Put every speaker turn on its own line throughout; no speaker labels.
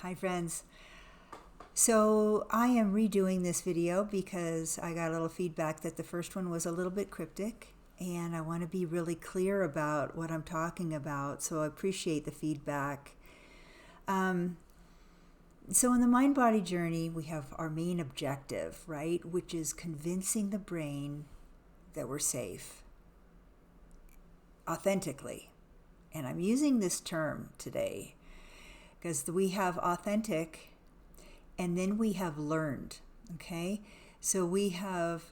Hi friends. So I am redoing this video because I got a little feedback that the first one was a little bit cryptic and I want to be really clear about what I'm talking about, so I appreciate the feedback. So in the mind-body journey, we have our main objective, right, which is convincing the brain that we're safe authentically. And I'm using this term today because we have authentic and then we have learned, okay? So we have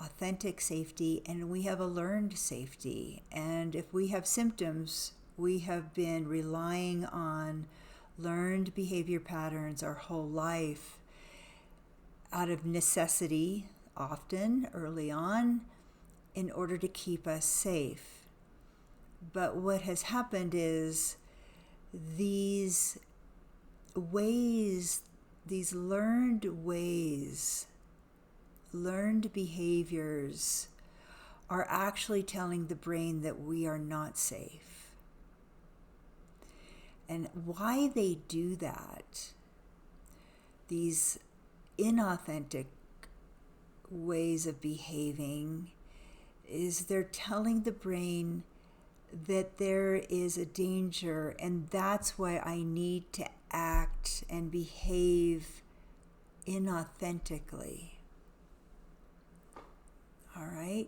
authentic safety and we have a learned safety. And if we have symptoms, we have been relying on learned behavior patterns our whole life out of necessity, often early on, in order to keep us safe. But what has happened is these ways, these learned ways, learned behaviors are actually telling the brain that we are not safe. And why they do that, these inauthentic ways of behaving, is they're telling the brain that there is a danger, and that's why I need to act and behave inauthentically. All right?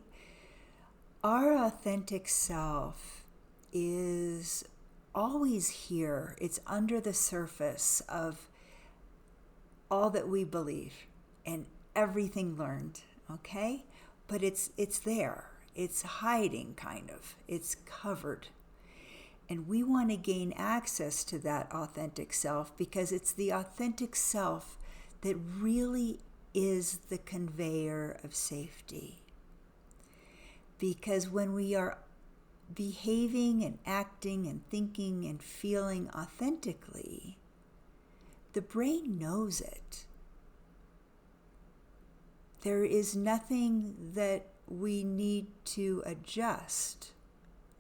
Our authentic self is always here. It's under the surface of all that we believe and everything learned, okay? But it's there. It's hiding, kind of. It's covered. And we want to gain access to that authentic self because it's the authentic self that really is the conveyor of safety. Because when we are behaving and acting and thinking and feeling authentically, the brain knows it. There is nothing that we need to adjust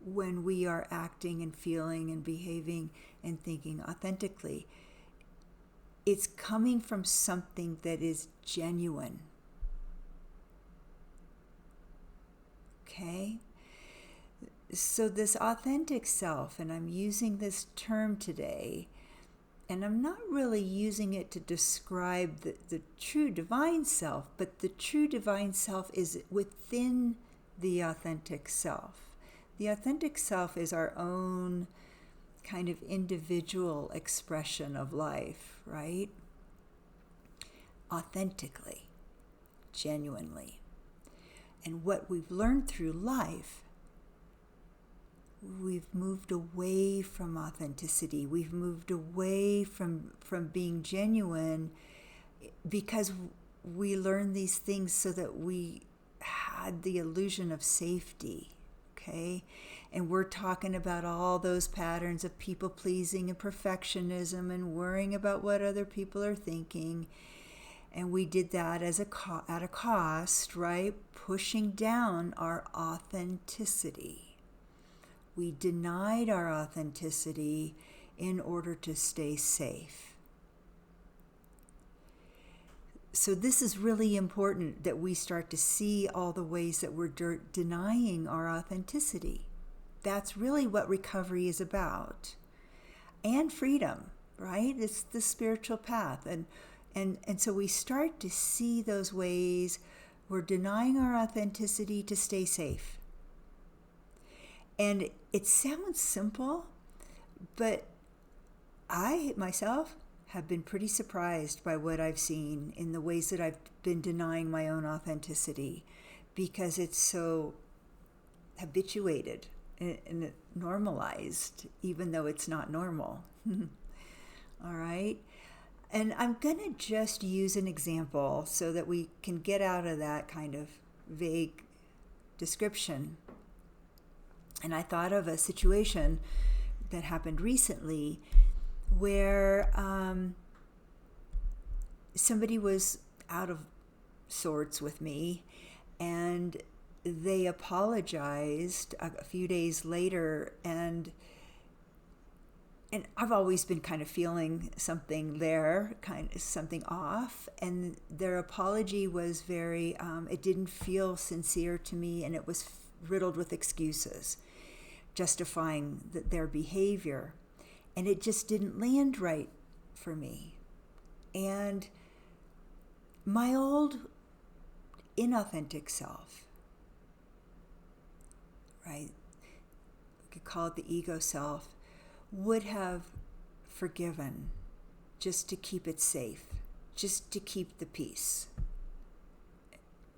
when we are acting and feeling and behaving and thinking authentically. It's coming from something that is genuine. Okay? So this authentic self, and I'm using this term today, and I'm not really using it to describe the true divine self, but the true divine self is within the authentic self. The authentic self is our own kind of individual expression of life, right? Authentically, genuinely. And what we've learned through life, we've moved away from authenticity. We've moved away from being genuine because we learned these things so that we had the illusion of safety, okay? And we're talking about all those patterns of people pleasing and perfectionism and worrying about what other people are thinking. And we did that at a cost, right? Pushing down our authenticity. We denied our authenticity in order to stay safe. So this is really important that we start to see all the ways that we're denying our authenticity. That's really what recovery is about. And freedom, right? It's the spiritual path. And so we start to see those ways we're denying our authenticity to stay safe. And it sounds simple, but I myself have been pretty surprised by what I've seen in the ways that I've been denying my own authenticity because it's so habituated and normalized, even though it's not normal. All right? And I'm going to just use an example so that we can get out of that kind of vague description. And I thought of a situation that happened recently where somebody was out of sorts with me and they apologized a few days later, and And I've always been kind of feeling something there, kind of something off. And their apology was very, it didn't feel sincere to me, and it was riddled with excuses, justifying their behavior. And it just didn't land right for me. And my old inauthentic self, right? We could call it the ego self, would have forgiven just to keep it safe, just to keep the peace.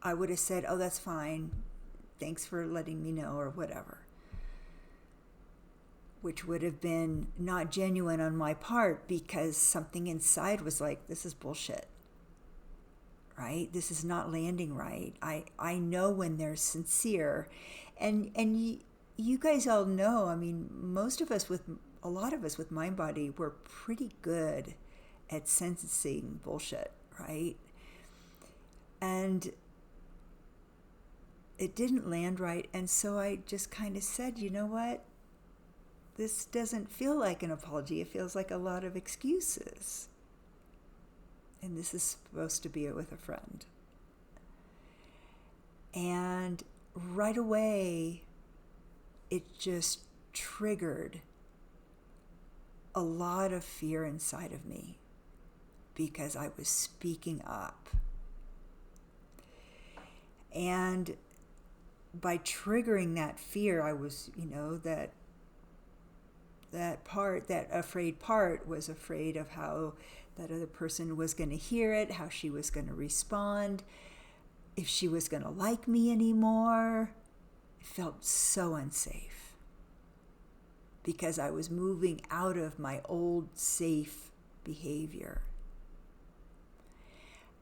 I would have said, oh, that's fine. Thanks for letting me know, or whatever. Which would have been not genuine on my part, because something inside was like, this is bullshit, right? This is not landing right. I know when they're sincere. And you guys all know, I mean, a lot of us with mind body, we're pretty good at sensing bullshit, right? And it didn't land right. And so I just kind of said, you know what? This doesn't feel like an apology. It feels like a lot of excuses. And this is supposed to be with a friend. And right away, it just triggered a lot of fear inside of me, because I was speaking up. And by triggering that fear, I was, that afraid part was afraid of how that other person was going to hear it, how she was going to respond, if she was going to like me anymore. It felt so unsafe, because I was moving out of my old safe behavior.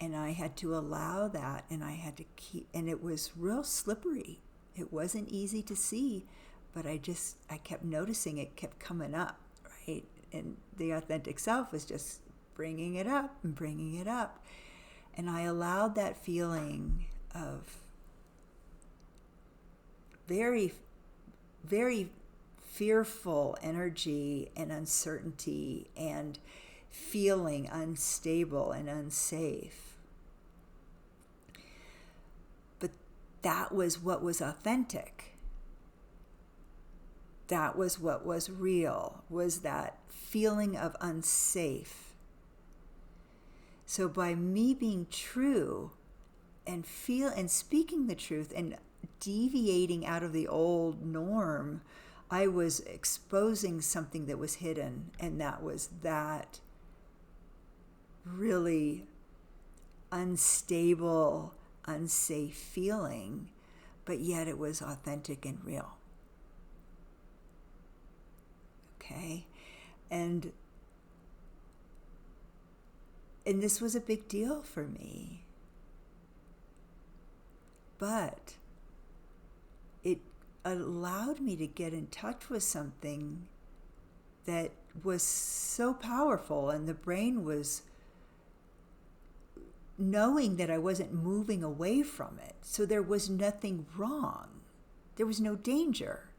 And I had to allow that, and I had to and it was real slippery. It wasn't easy to see, but I kept noticing it kept coming up, right? And the authentic self was just bringing it up and bringing it up. And I allowed that feeling of very, very fearful energy and uncertainty and feeling unstable and unsafe. But that was what was authentic. That was what was real, was that feeling of unsafe. So by me being true and speaking the truth and deviating out of the old norm, I was exposing something that was hidden, and that was that really unstable, unsafe feeling, but yet it was authentic and real. Okay? And this was a big deal for me. But it allowed me to get in touch with something that was so powerful, and the brain was knowing that I wasn't moving away from it. So there was nothing wrong. There was no danger.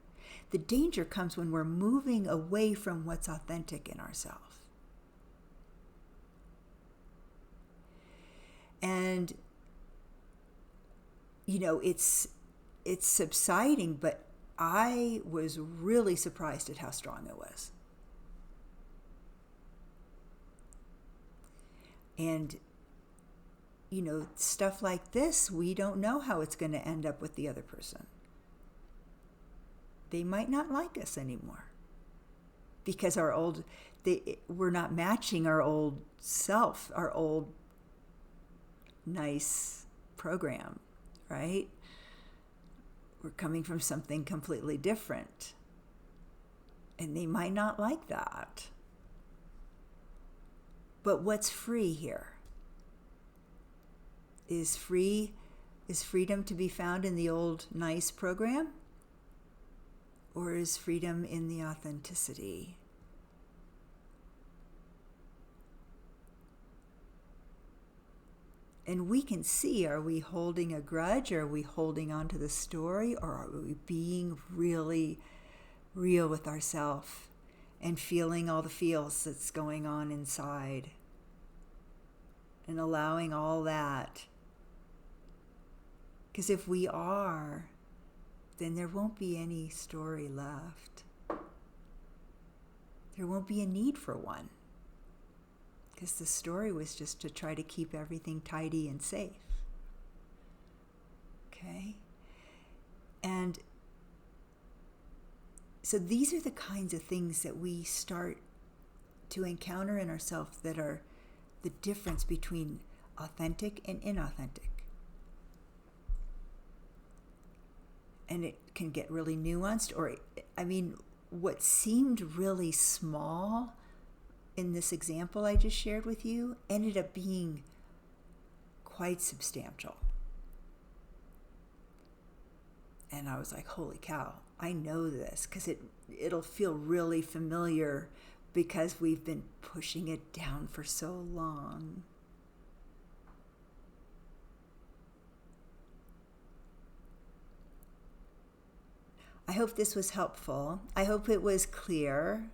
The danger comes when we're moving away from what's authentic in ourselves. And, it's subsiding, but I was really surprised at how strong it was. And, stuff like this, we don't know how it's going to end up with the other person. They might not like us anymore because we're not matching our old self, our old nice program, right? We're coming from something completely different, and they might not like that. But what's free here? Is freedom to be found in the old nice program? Or is freedom in the authenticity? And we can see, are we holding a grudge? Are we holding on to the story? Or are we being really real with ourselves and feeling all the feels that's going on inside and allowing all that. Because if we are, then there won't be any story left. There won't be a need for one. Because the story was just to try to keep everything tidy and safe. Okay? And so these are the kinds of things that we start to encounter in ourselves that are the difference between authentic and inauthentic. And it can get really nuanced, or, what seemed really small in this example I just shared with you ended up being quite substantial. And I was like, holy cow, I know this, because it'll feel really familiar because we've been pushing it down for so long. I hope this was helpful. I hope it was clear.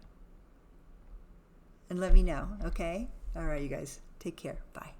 And let me know, okay? All right, you guys, take care. Bye.